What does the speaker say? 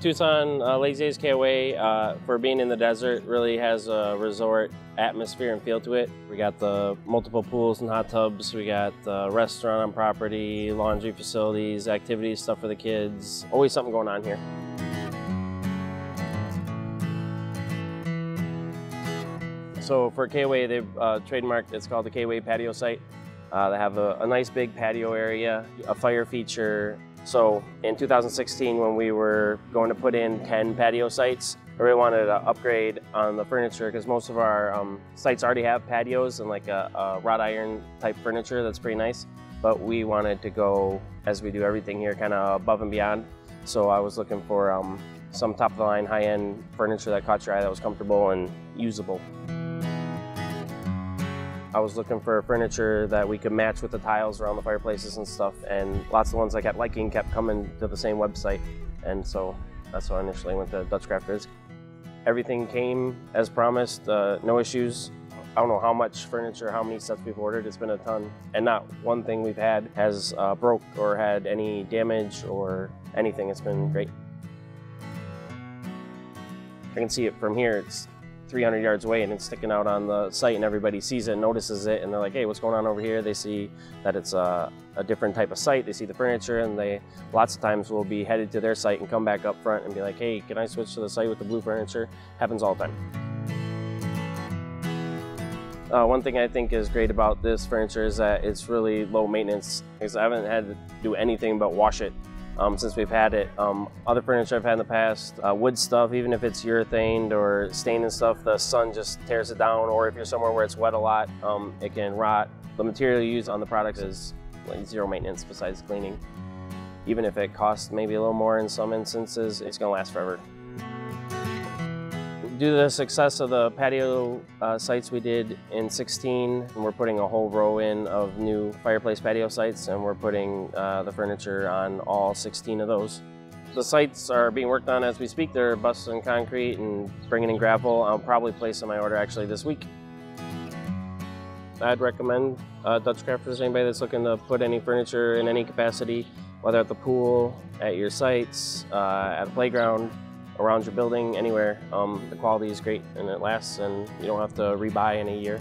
Tucson, Lazydays KOA, for being in the desert, really has a resort atmosphere and feel to it. We got the multiple pools and hot tubs. We got the restaurant on property, laundry facilities, activities, stuff for the kids. Always something going on here. So for KOA, they've trademarked, it's called the KOA patio site. They have a nice big patio area, a fire feature. So in 2016, when we were going to put in 10 patio sites, I really wanted to upgrade on the furniture because most of our sites already have patios and like a wrought iron type furniture that's pretty nice. But we wanted to go, as we do everything here, kind of above and beyond. So I was looking for some top of the line, high-end furniture that caught your eye, that was comfortable and usable. I was looking for furniture that we could match with the tiles around the fireplaces and stuff, and lots of the ones I kept liking kept coming to the same website, and so that's why I initially went to DutchCrafters. Everything came as promised, no issues. I don't know how much furniture, how many sets we've ordered, it's been a ton, and not one thing we've had has broke or had any damage or anything. It's been great. I can see it from here. It's 300 yards away and it's sticking out on the site, and everybody sees it and notices it, and they're like, hey, what's going on over here? They see that it's a different type of site, they see the furniture, and they lots of times will be headed to their site and come back up front and be like, hey, can I switch to the site with the blue furniture? Happens all the time. One thing I think is great about this furniture is that it's really low maintenance, because I haven't had to do anything but wash it since we've had it. Other furniture I've had in the past, wood stuff, even if it's urethaned or stained and stuff, the sun just tears it down, or if you're somewhere where it's wet a lot, it can rot. The material you use on the products is like zero maintenance besides cleaning. Even if it costs maybe a little more in some instances, it's gonna last forever. Due to the success of the patio sites we did in 16, and we're putting a whole row in of new fireplace patio sites, and we're putting the furniture on all 16 of those. The sites are being worked on as we speak. They're busting concrete and bringing in gravel. I'll probably place my order actually this week. I'd recommend DutchCrafters to anybody that's looking to put any furniture in any capacity, whether at the pool, at your sites, at a playground, around your building, anywhere. The quality is great and it lasts, and you don't have to rebuy in a year.